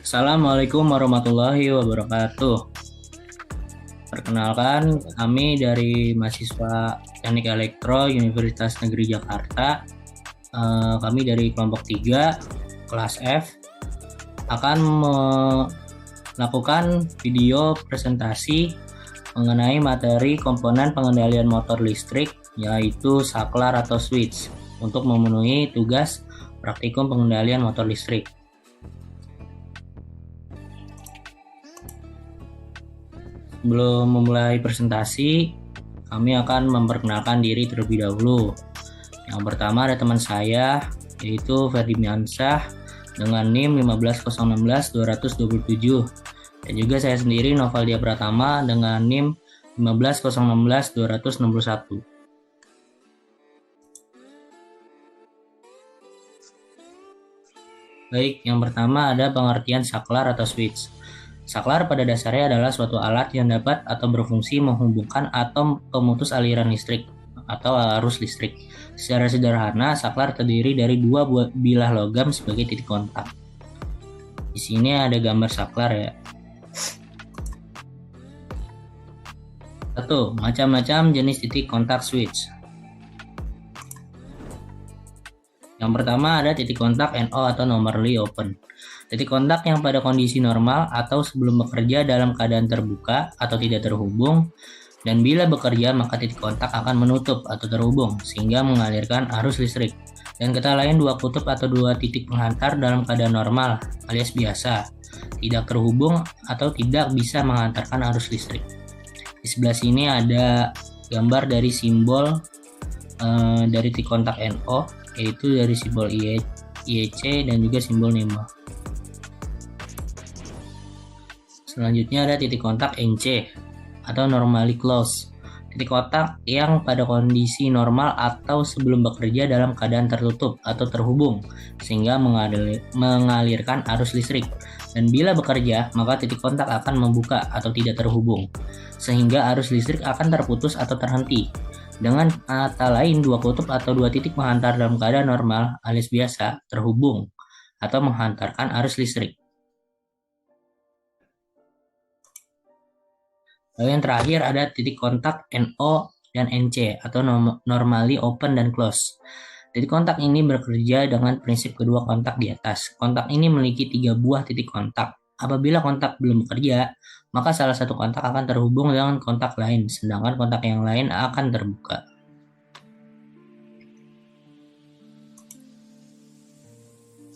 Assalamualaikum warahmatullahi wabarakatuh. Perkenalkan, kami dari mahasiswa Teknik Elektro Universitas Negeri Jakarta. Kami dari kelompok 3, kelas F, akan melakukan video presentasi mengenai materi komponen pengendalian motor listrik, yaitu saklar atau switch, untuk memenuhi tugas praktikum pengendalian motor listrik. Sebelum memulai presentasi, kami akan memperkenalkan diri terlebih dahulu. Yang pertama ada teman saya, yaitu Ferdi Miansyah dengan NIM 15016-227. Dan juga saya sendiri, Novaldia Pratama, dengan NIM 15016-261. Baik, yang pertama ada pengertian saklar atau switch. Saklar pada dasarnya adalah suatu alat yang dapat atau berfungsi menghubungkan atau pemutus aliran listrik atau arus listrik. Secara sederhana, saklar terdiri dari dua bilah logam sebagai titik kontak. Di sini ada gambar saklar ya. Satu, macam-macam jenis titik kontak switch. Yang pertama ada titik kontak NO atau normally open. Titik kontak yang pada kondisi normal atau sebelum bekerja dalam keadaan terbuka atau tidak terhubung, dan bila bekerja maka titik kontak akan menutup atau terhubung sehingga mengalirkan arus listrik. Dan kata lain, dua kutub atau dua titik penghantar dalam keadaan normal alias biasa, tidak terhubung atau tidak bisa menghantarkan arus listrik. Di sebelah sini ada gambar dari simbol dari titik kontak NO, yaitu dari simbol IEC dan juga simbol NEMA. Selanjutnya ada titik kontak NC atau normally closed. Titik kontak yang pada kondisi normal atau sebelum bekerja dalam keadaan tertutup atau terhubung sehingga mengalirkan arus listrik. Dan bila bekerja, maka titik kontak akan membuka atau tidak terhubung sehingga arus listrik akan terputus atau terhenti. Dengan kata lain, dua kutub atau dua titik menghantar dalam keadaan normal alias biasa terhubung atau menghantarkan arus listrik. Lalu yang terakhir ada titik kontak NO dan NC atau normally open dan close. Titik kontak ini bekerja dengan prinsip kedua kontak di atas. Kontak ini memiliki 3 buah titik kontak. Apabila kontak belum bekerja, maka salah satu kontak akan terhubung dengan kontak lain, sedangkan kontak yang lain akan terbuka.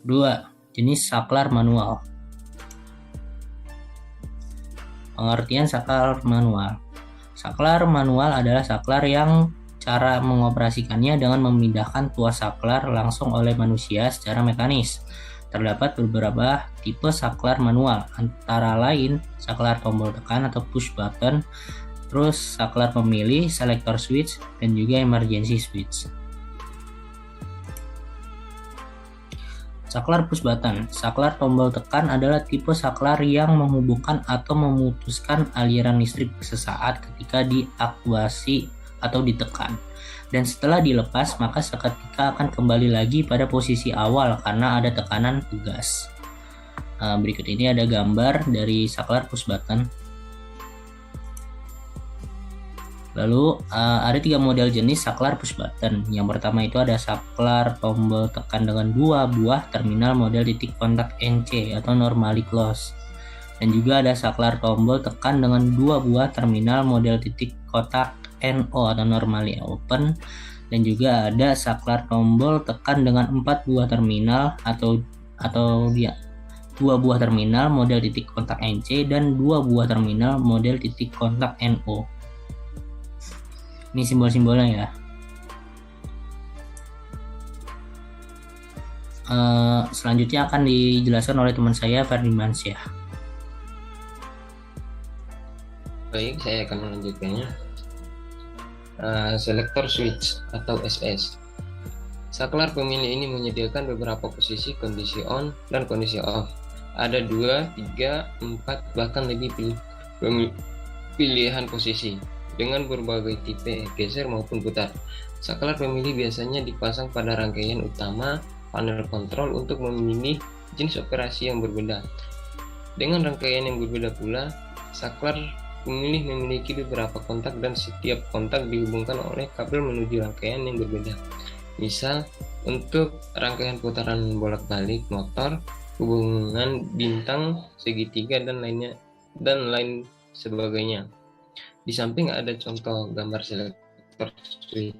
Kedua, jenis saklar manual. Pengertian saklar manual. Saklar manual adalah saklar yang cara mengoperasikannya dengan memindahkan tuas saklar langsung oleh manusia secara mekanis. Terdapat beberapa tipe saklar manual, antara lain saklar tombol tekan atau push button, terus saklar pemilih, selector switch, dan juga emergency switch. Saklar push button. Saklar tombol tekan adalah tipe saklar yang menghubungkan atau memutuskan aliran listrik sesaat ketika diaktuasi atau ditekan. Dan setelah dilepas, maka seketika akan kembali lagi pada posisi awal karena ada tekanan gas. Berikut ini ada gambar dari saklar push button. Lalu ada 3 model jenis saklar push button. Yang pertama itu ada saklar tombol tekan dengan 2 buah terminal model titik kontak NC atau normally closed. Dan juga ada saklar tombol tekan dengan 2 buah terminal model titik kontak NO atau normally open. Dan juga ada saklar tombol tekan dengan 4 buah terminal atau 2 buah terminal model titik kontak NC dan 2 buah terminal model titik kontak NO. Ini simbol-simbolnya ya. Selanjutnya akan dijelaskan oleh teman saya, Ferdi Miansyah. Baik, saya akan melanjutkannya. Selector switch atau SS. Saklar pemilih ini menyediakan beberapa posisi kondisi on dan kondisi off. Ada 2, 3, 4, bahkan lebih pilihan posisi dengan berbagai tipe geser maupun putar. Saklar pemilih biasanya dipasang pada rangkaian utama panel kontrol untuk memilih jenis operasi yang berbeda. Dengan rangkaian yang berbeda pula, saklar pemilih memiliki beberapa kontak dan setiap kontak dihubungkan oleh kabel menuju rangkaian yang berbeda. Misal, untuk rangkaian putaran bolak-balik motor, hubungan bintang, segitiga, dan lain sebagainya. Di samping ada contoh gambar selektor switch.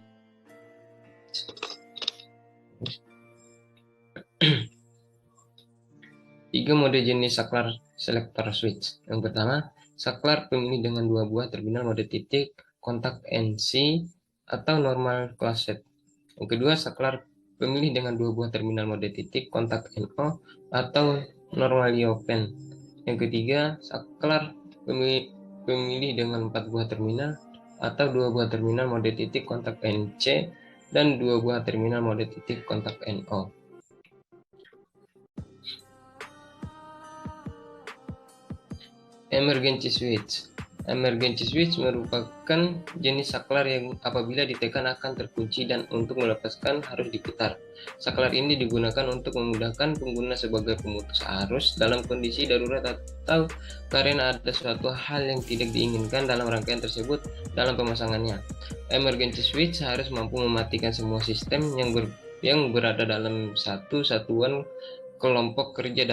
Tiga mode jenis saklar selektor switch. Yang pertama, saklar pemilih dengan dua buah terminal mode titik, kontak NC atau normal closed. Yang kedua, saklar pemilih dengan dua buah terminal mode titik, kontak NO atau normally open. Yang ketiga, saklar pemilih dengan 4 buah terminal atau 2 buah terminal mode titik kontak NC dan 2 buah terminal mode titik kontak NO. Emergency switch. Emergency switch merupakan jenis saklar yang apabila ditekan akan terkunci dan untuk melepaskan harus diputar. Saklar ini digunakan untuk memudahkan pengguna sebagai pemutus arus dalam kondisi darurat atau karena ada suatu hal yang tidak diinginkan dalam rangkaian tersebut dalam pemasangannya. Emergency switch harus mampu mematikan semua sistem yang berada dalam satu satuan kelompok kerja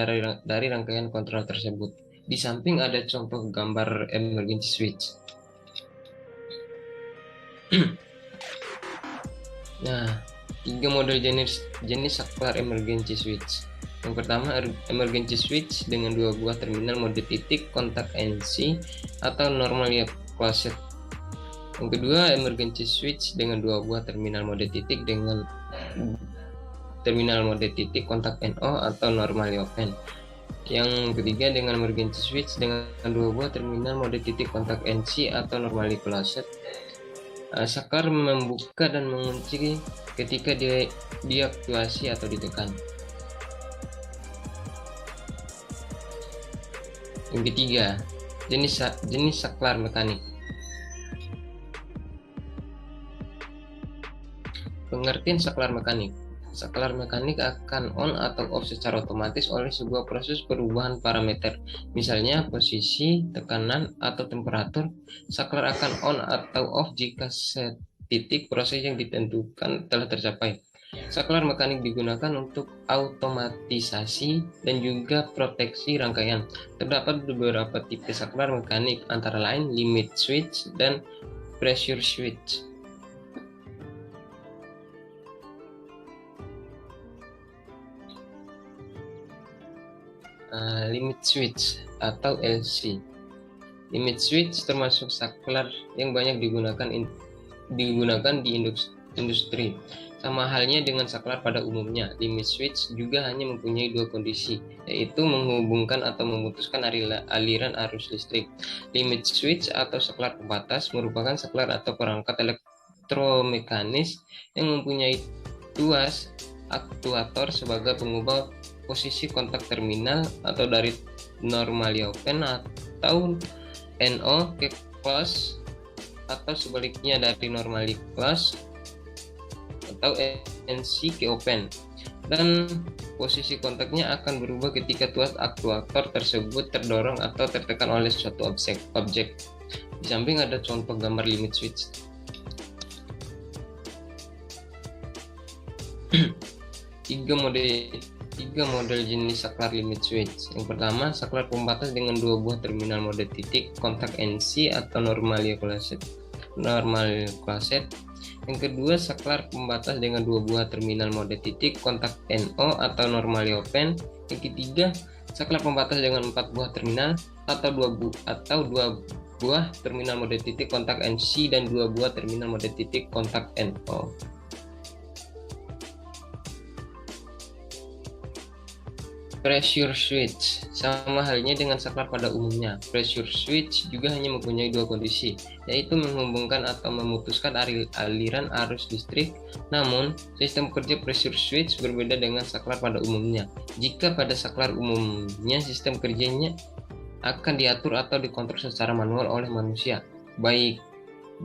dari rangkaian kontrol tersebut. Di samping ada contoh gambar emergency switch. Nah, 3 model jenis saklar emergency switch. Yang pertama, emergency switch dengan 2 buah terminal mode titik kontak NC atau normally closed. Yang kedua, emergency switch dengan 2 buah terminal mode titik dengan terminal mode titik kontak NO atau normally open. Yang ketiga, dengan emergency switch dengan 2 buah terminal mode titik kontak NC atau normally closed. Saklar membuka dan mengunci ketika diaktifasi atau ditekan. Yang ketiga, jenis saklar mekanik. Pengertian saklar mekanik. Saklar mekanik akan on atau off secara otomatis oleh sebuah proses perubahan parameter, misalnya posisi, tekanan, atau temperatur. Saklar akan on atau off jika set titik proses yang ditentukan telah tercapai. Saklar mekanik digunakan untuk automatisasi dan juga proteksi rangkaian. Terdapat beberapa tipe saklar mekanik, antara lain limit switch dan pressure switch. Limit switch atau LC. Limit switch termasuk saklar yang banyak digunakan di industri. Sama halnya dengan saklar pada umumnya, limit switch juga hanya mempunyai 2 kondisi, yaitu menghubungkan atau memutuskan aliran arus listrik. Limit switch atau saklar pembatas merupakan saklar atau perangkat elektromekanis yang mempunyai tuas aktuator sebagai pengubah posisi kontak terminal atau dari normally open atau NO ke close atau sebaliknya dari normally close atau NC ke open, dan posisi kontaknya akan berubah ketika tuas aktuator tersebut terdorong atau tertekan oleh suatu objek. Di samping ada contoh gambar limit switch. Tiga model jenis saklar limit switch. Yang pertama, saklar pembatas dengan 2 buah terminal mode titik kontak NC atau normally closed. Yang kedua, saklar pembatas dengan 2 buah terminal mode titik kontak NO atau normally open. Yang ketiga, saklar pembatas dengan 4 buah terminal atau 2 buah terminal mode titik kontak NC dan 2 buah terminal mode titik kontak NO. Pressure switch sama halnya dengan saklar pada umumnya. Pressure switch juga hanya mempunyai 2 kondisi, yaitu menghubungkan atau memutuskan aliran arus listrik. Namun, sistem kerja pressure switch berbeda dengan saklar pada umumnya. Jika pada saklar umumnya sistem kerjanya akan diatur atau dikontrol secara manual oleh manusia, baik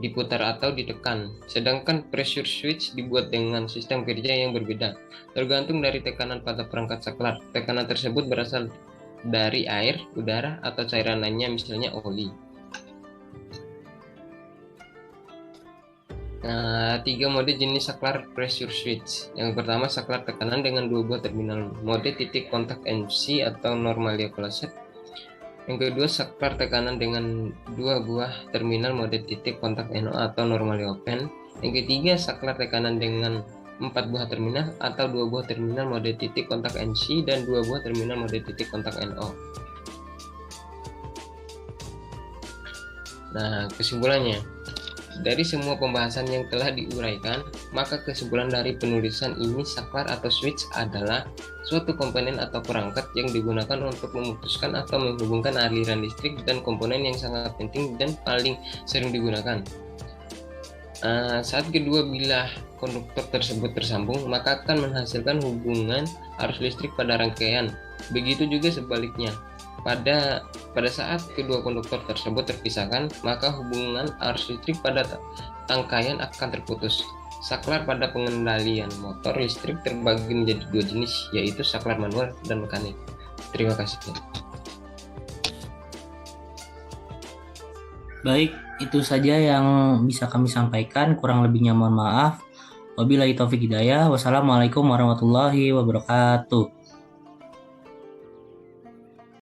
diputar atau ditekan. Sedangkan pressure switch dibuat dengan sistem kerja yang berbeda, tergantung dari tekanan pada perangkat saklar. Tekanan tersebut berasal dari air, udara, atau cairan lainnya, misalnya oli. Nah, 3 mode jenis saklar pressure switch. Yang pertama, saklar tekanan dengan 2 buah terminal mode titik kontak NC atau normally closed. Yang kedua, saklar tekanan dengan 2 buah terminal mode titik kontak NO atau normally open. Yang ketiga, saklar tekanan dengan 4 buah terminal atau 2 buah terminal mode titik kontak NC dan 2 buah terminal mode titik kontak NO. Nah, kesimpulannya. Dari semua pembahasan yang telah diuraikan, maka kesimpulan dari penulisan ini, saklar atau switch adalah suatu komponen atau perangkat yang digunakan untuk memutuskan atau menghubungkan aliran listrik dan komponen yang sangat penting dan paling sering digunakan. Saat kedua bilah konduktor tersebut tersambung, maka akan menghasilkan hubungan arus listrik pada rangkaian. Begitu juga sebaliknya. Pada saat kedua konduktor tersebut terpisahkan, maka hubungan arus listrik pada tangkaian akan terputus. Saklar pada pengendalian motor listrik terbagi menjadi 2 jenis, yaitu saklar manual dan mekanik. Terima kasih. Baik, itu saja yang bisa kami sampaikan. Kurang lebihnya mohon maaf. Wabillahi taufik hidayah. Wassalamualaikum warahmatullahi wabarakatuh.